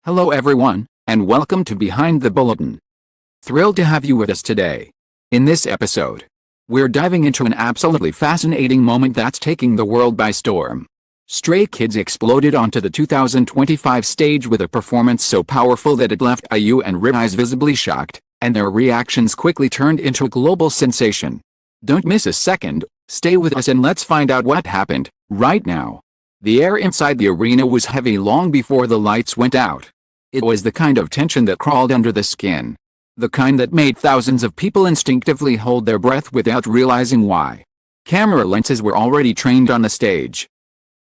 Hello everyone, and welcome to Behind the Bulletin. Thrilled to have you with us today. In this episode, we're diving into an absolutely fascinating moment that's taking the world by storm. Stray Kids exploded onto the 2025 stage with a performance so powerful that it left IU and RIIZE visibly shocked, and their reactions quickly turned into a global sensation. Don't miss a second, stay with us and let's find out what happened, right now. The air inside the arena was heavy long before the lights went out. It was the kind of tension that crawled under the skin. The kind that made thousands of people instinctively hold their breath without realizing why. Camera lenses were already trained on the stage.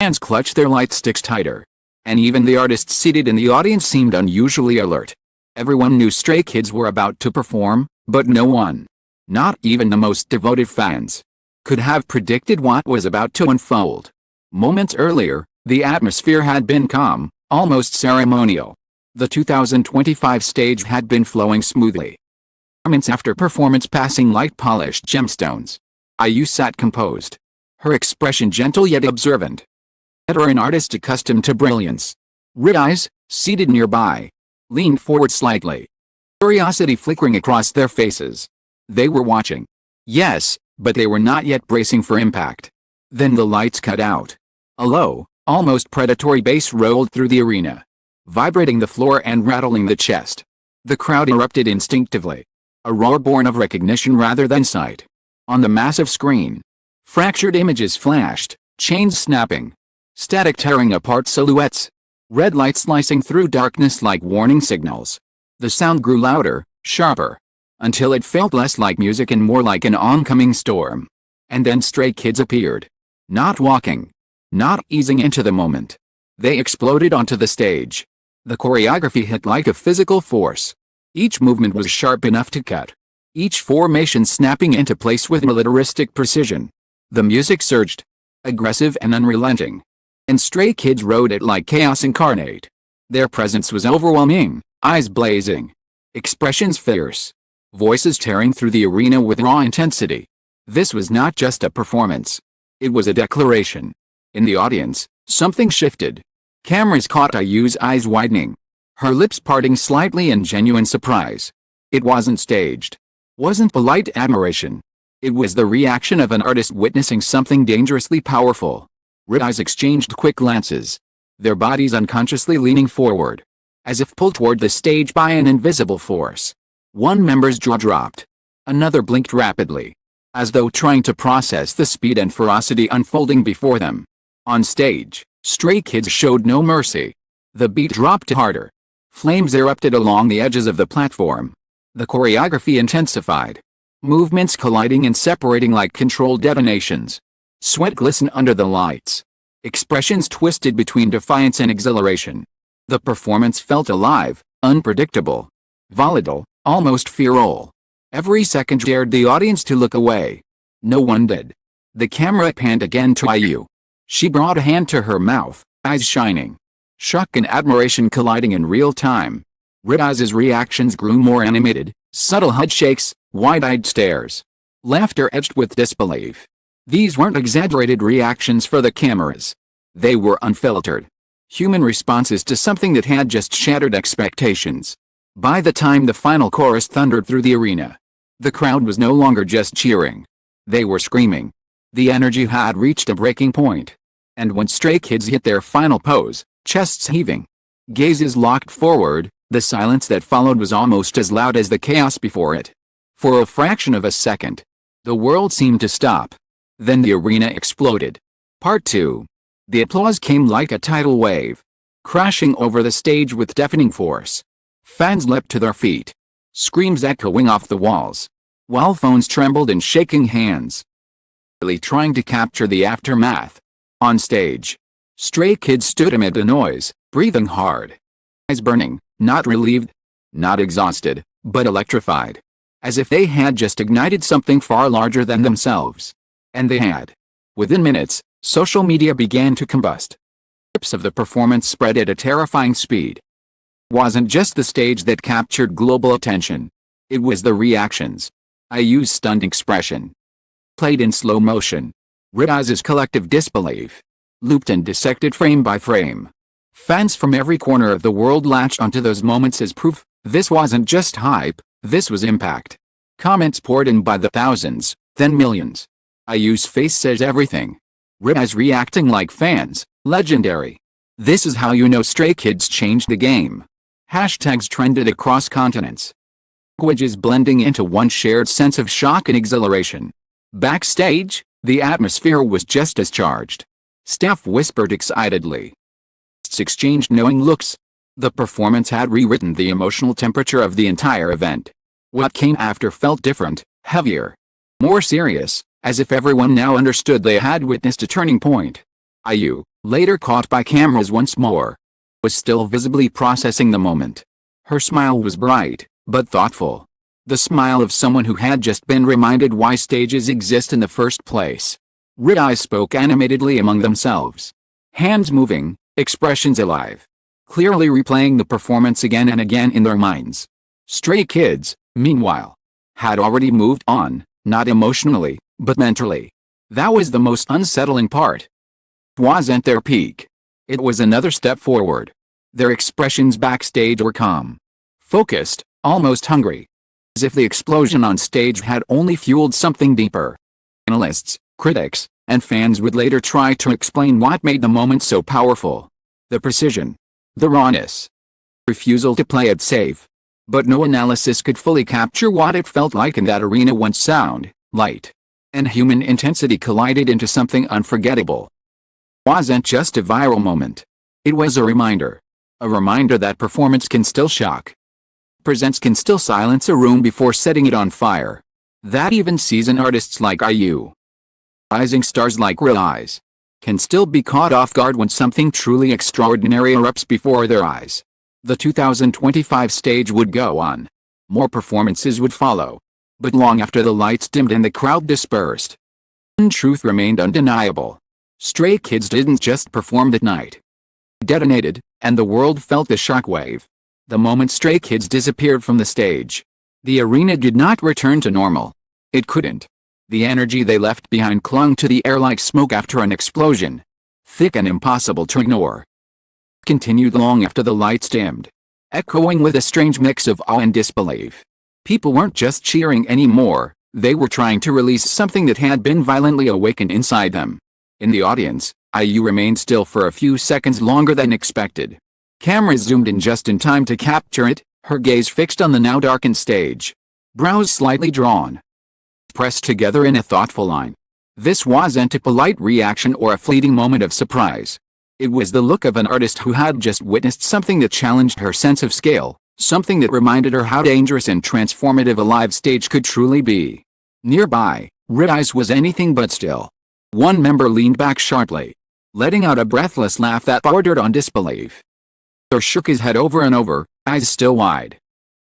Fans clutched their light sticks tighter. And even the artists seated in the audience seemed unusually alert. Everyone knew Stray Kids were about to perform, but no one, not even the most devoted fans, could have predicted what was about to unfold. Moments earlier, the atmosphere had been calm, almost ceremonial. The 2025 stage had been flowing smoothly. Moments after performance passing like polished gemstones. IU sat composed. Her expression gentle yet observant. Or an artist accustomed to brilliance. RIIZE, seated nearby, leaned forward slightly. Curiosity flickering across their faces. They were watching. Yes, but they were not yet bracing for impact. Then the lights cut out. A low, almost predatory bass rolled through the arena, vibrating the floor and rattling the chest. The crowd erupted instinctively. A roar born of recognition rather than sight. On the massive screen, fractured images flashed, chains snapping, static tearing apart silhouettes, red light slicing through darkness like warning signals. The sound grew louder, sharper, until it felt less like music and more like an oncoming storm. And then Stray Kids appeared. Not walking, not easing into the moment. They exploded onto the stage. The choreography hit like a physical force. Each movement was sharp enough to cut. Each formation snapping into place with militaristic precision. The music surged, aggressive and unrelenting. And Stray Kids rode it like chaos incarnate. Their presence was overwhelming, eyes blazing, expressions fierce, voices tearing through the arena with raw intensity. This was not just a performance. It was a declaration. In the audience, something shifted. Cameras caught IU's eyes widening, her lips parting slightly in genuine surprise. It wasn't staged. Wasn't polite admiration. It was the reaction of an artist witnessing something dangerously powerful. RIIZE exchanged quick glances, their bodies unconsciously leaning forward, as if pulled toward the stage by an invisible force. One member's jaw dropped. Another blinked rapidly, as though trying to process the speed and ferocity unfolding before them. On stage, Stray Kids showed no mercy. The beat dropped harder. Flames erupted along the edges of the platform. The choreography intensified. Movements colliding and separating like controlled detonations. Sweat glistened under the lights. Expressions twisted between defiance and exhilaration. The performance felt alive, unpredictable, volatile, almost feral. Every second dared the audience to look away. No one did. The camera panned again to IU. She brought a hand to her mouth, eyes shining. Shock and admiration colliding in real time. RIIZE's reactions grew more animated, subtle head shakes, wide-eyed stares. Laughter edged with disbelief. These weren't exaggerated reactions for the cameras. They were unfiltered. Human responses to something that had just shattered expectations. By the time the final chorus thundered through the arena, the crowd was no longer just cheering. They were screaming. The energy had reached a breaking point. And when Stray Kids hit their final pose, chests heaving, gazes locked forward, the silence that followed was almost as loud as the chaos before it. For a fraction of a second, the world seemed to stop. Then the arena exploded. Part 2. The applause came like a tidal wave, crashing over the stage with deafening force. Fans leapt to their feet, screams echoing off the walls, while phones trembled in shaking hands, trying to capture the aftermath. On stage, Stray Kids stood amid the noise, breathing hard, eyes burning, not relieved, not exhausted, but electrified, as if they had just ignited something far larger than themselves. And they had. Within minutes, social media began to combust. Clips of the performance spread at a terrifying speed. It wasn't just the stage that captured global attention. It was the reactions. IU's stunned expression, played in slow motion. RIIZE's collective disbelief, looped and dissected frame by frame. Fans from every corner of the world latched onto those moments as proof. This wasn't just hype, this was impact. Comments poured in by the thousands, then millions. IU's face says everything. RIIZE reacting like fans, legendary. This is how you know Stray Kids changed the game. Hashtags trended across continents. Languages blending into one shared sense of shock and exhilaration. Backstage, the atmosphere was just as charged. Staff whispered excitedly. Exchanged knowing looks. The performance had rewritten the emotional temperature of the entire event. What came after felt different, heavier, more serious, as if everyone now understood they had witnessed a turning point. IU, later caught by cameras once more, was still visibly processing the moment. Her smile was bright, but thoughtful. The smile of someone who had just been reminded why stages exist in the first place. RIIZE spoke animatedly among themselves. Hands moving, expressions alive. Clearly replaying the performance again and again in their minds. Stray Kids, meanwhile, had already moved on, not emotionally, but mentally. That was the most unsettling part. It wasn't their peak. It was another step forward. Their expressions backstage were calm, focused, almost hungry. As if the explosion on stage had only fueled something deeper. Analysts, critics, and fans would later try to explain what made the moment so powerful. The precision. The rawness. Refusal to play it safe. But no analysis could fully capture what it felt like in that arena when sound, light, and human intensity collided into something unforgettable. It wasn't just a viral moment. It was a reminder. A reminder that performance can still shock. Presence can still silence a room before setting it on fire. That even seasoned artists like IU, rising stars like RIIZE, can still be caught off guard when something truly extraordinary erupts before their eyes. The 2025 stage would go on. More performances would follow. But long after the lights dimmed and the crowd dispersed, one truth remained undeniable. Stray Kids didn't just perform that night. They detonated, and the world felt the shockwave. The moment Stray Kids disappeared from the stage, the arena did not return to normal. It couldn't. The energy they left behind clung to the air like smoke after an explosion. Thick and impossible to ignore. It continued long after the lights dimmed, echoing with a strange mix of awe and disbelief. People weren't just cheering anymore, they were trying to release something that had been violently awakened inside them. In the audience, IU remained still for a few seconds longer than expected. Cameras zoomed in just in time to capture it, her gaze fixed on the now darkened stage. Brows slightly drawn, pressed together in a thoughtful line. This wasn't a polite reaction or a fleeting moment of surprise. It was the look of an artist who had just witnessed something that challenged her sense of scale, something that reminded her how dangerous and transformative a live stage could truly be. Nearby, RIIZE was anything but still. One member leaned back sharply, letting out a breathless laugh that bordered on disbelief. Or shook his head over and over, eyes still wide,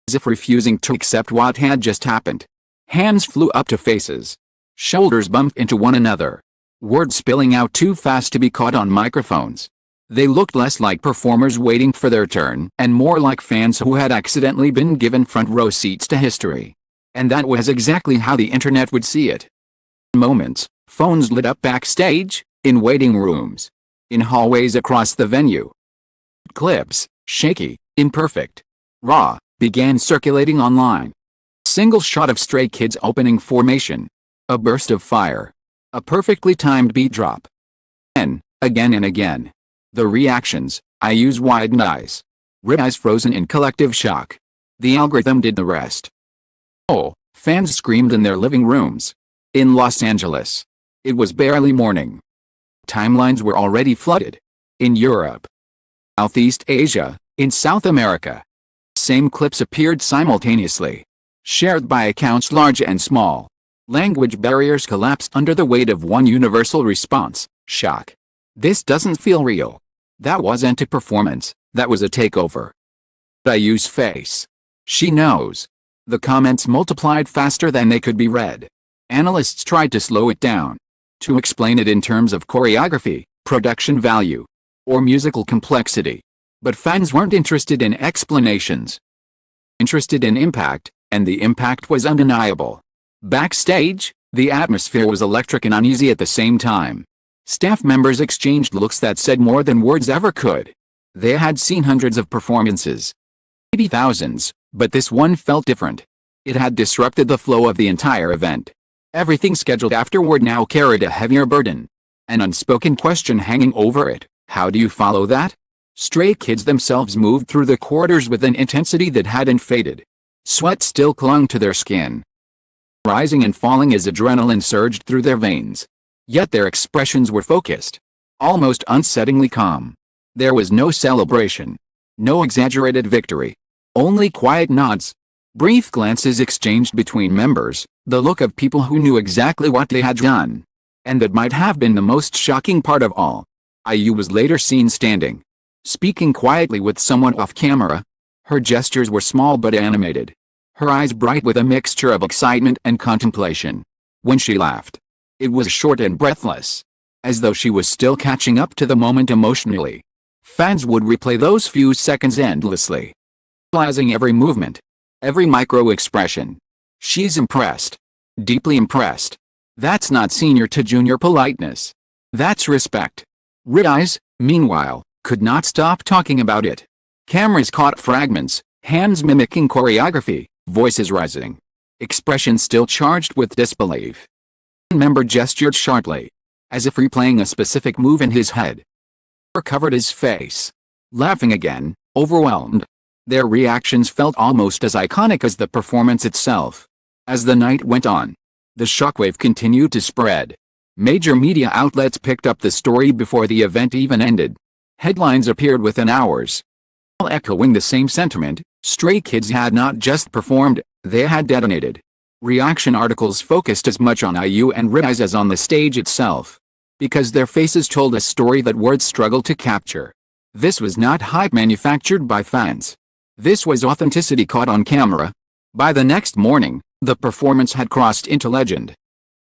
as if refusing to accept what had just happened. Hands flew up to faces. Shoulders bumped into one another. Words spilling out too fast to be caught on microphones. They looked less like performers waiting for their turn and more like fans who had accidentally been given front row seats to history. And that was exactly how the internet would see it. In moments, phones lit up backstage, in waiting rooms, in hallways across the venue. Clips, shaky, imperfect, raw, began circulating online. Single shot of Stray Kids opening formation. A burst of fire. A perfectly timed beat drop. Then, again and again. The reactions, IU's widened eyes. RIIZE frozen in collective shock. The algorithm did the rest. Oh, fans screamed in their living rooms. In Los Angeles, it was barely morning. Timelines were already flooded. In Europe, Southeast Asia, in South America. Same clips appeared simultaneously. Shared by accounts large and small. Language barriers collapsed under the weight of one universal response, shock. This doesn't feel real. That wasn't a performance, that was a takeover. IU's face. She knows. The comments multiplied faster than they could be read. Analysts tried to slow it down. To explain it in terms of choreography, production value, or musical complexity. But fans weren't interested in explanations. Interested in impact, and the impact was undeniable. Backstage, the atmosphere was electric and uneasy at the same time. Staff members exchanged looks that said more than words ever could. They had seen hundreds of performances, maybe thousands, but this one felt different. It had disrupted the flow of the entire event. Everything scheduled afterward now carried a heavier burden. An unspoken question hanging over it: how do you follow that? Stray Kids themselves moved through the corridors with an intensity that hadn't faded. Sweat still clung to their skin, rising and falling as adrenaline surged through their veins. Yet their expressions were focused, almost unsettlingly calm. There was no celebration, no exaggerated victory, only quiet nods, brief glances exchanged between members, the look of people who knew exactly what they had done. And that might have been the most shocking part of all. IU was later seen standing, speaking quietly with someone off camera. Her gestures were small but animated, her eyes bright with a mixture of excitement and contemplation. When she laughed, it was short and breathless, as though she was still catching up to the moment emotionally. Fans would replay those few seconds endlessly, analyzing every movement, every micro-expression. She's impressed. Deeply impressed. That's not senior to junior politeness. That's respect. RIIZE, meanwhile, could not stop talking about it. Cameras caught fragments, hands mimicking choreography, voices rising, expressions still charged with disbelief. One member gestured sharply, as if replaying a specific move in his head. Or covered his face, laughing again, overwhelmed. Their reactions felt almost as iconic as the performance itself. As the night went on, the shockwave continued to spread. Major media outlets picked up the story before the event even ended. Headlines appeared within hours, all echoing the same sentiment: Stray Kids had not just performed, they had detonated. Reaction articles focused as much on IU and RIIZE as on the stage itself, because their faces told a story that words struggled to capture. This was not hype manufactured by fans. This was authenticity caught on camera. By the next morning, the performance had crossed into legend.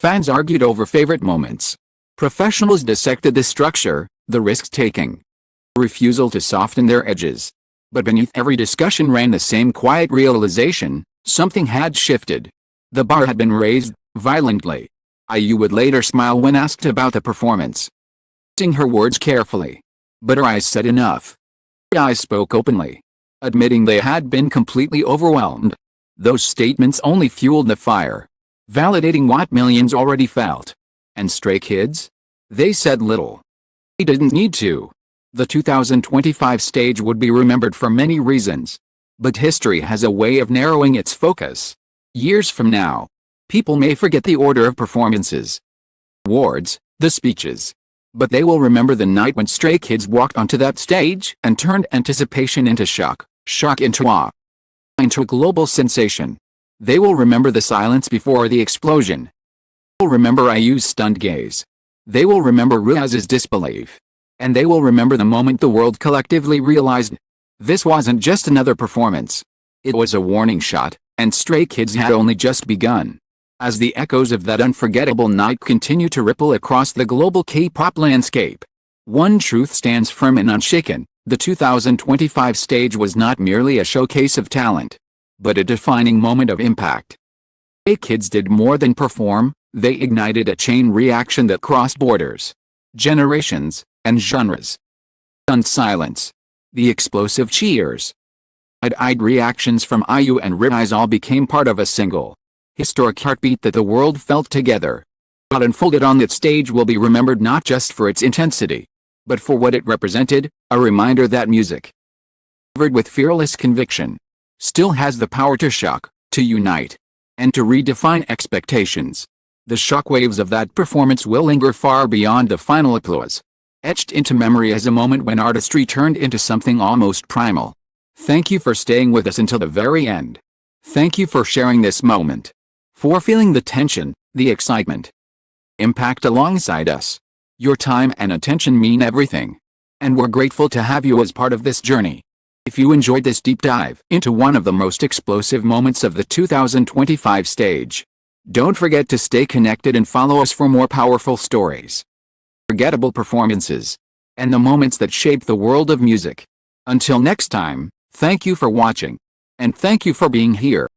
Fans argued over favorite moments. Professionals dissected the structure, the risk-taking, refusal to soften their edges. But beneath every discussion ran the same quiet realization: something had shifted. The bar had been raised, violently. IU would later smile when asked about the performance, choosing her words carefully. But her eyes said enough. Her eyes spoke openly, admitting they had been completely overwhelmed. Those statements only fueled the fire, validating what millions already felt. And Stray Kids? They said little. They didn't need to. The 2025 stage would be remembered for many reasons. But history has a way of narrowing its focus. Years from now, people may forget the order of performances, awards, the speeches. But they will remember the night when Stray Kids walked onto that stage and turned anticipation into shock, shock into awe, into a global sensation. They will remember the silence before the explosion. They will remember IU's stunned gaze. They will remember RIIZE's disbelief. And they will remember the moment the world collectively realized this wasn't just another performance. It was a warning shot, and Stray Kids had only just begun. As the echoes of that unforgettable night continue to ripple across the global K-pop landscape, one truth stands firm and unshaken: the 2025 stage was not merely a showcase of talent, but a defining moment of impact. Stray Kids did more than perform, they ignited a chain reaction that crossed borders, generations, and genres. Stunned silence, the explosive cheers, wide-eyed reactions from IU and RIIZE all became part of a single, historic heartbeat that the world felt together. What unfolded on that stage will be remembered not just for its intensity, but for what it represented: a reminder that music, delivered with fearless conviction, still has the power to shock, to unite, and to redefine expectations. The shockwaves of that performance will linger far beyond the final applause, etched into memory as a moment when artistry turned into something almost primal. Thank you for staying with us until the very end. Thank you for sharing this moment, for feeling the tension, the excitement, impact alongside us. Your time and attention mean everything, and we're grateful to have you as part of this journey. If you enjoyed this deep dive into one of the most explosive moments of the 2025 stage, don't forget to stay connected and follow us for more powerful stories, unforgettable performances, and the moments that shape the world of music. Until next time, thank you for watching, and thank you for being here.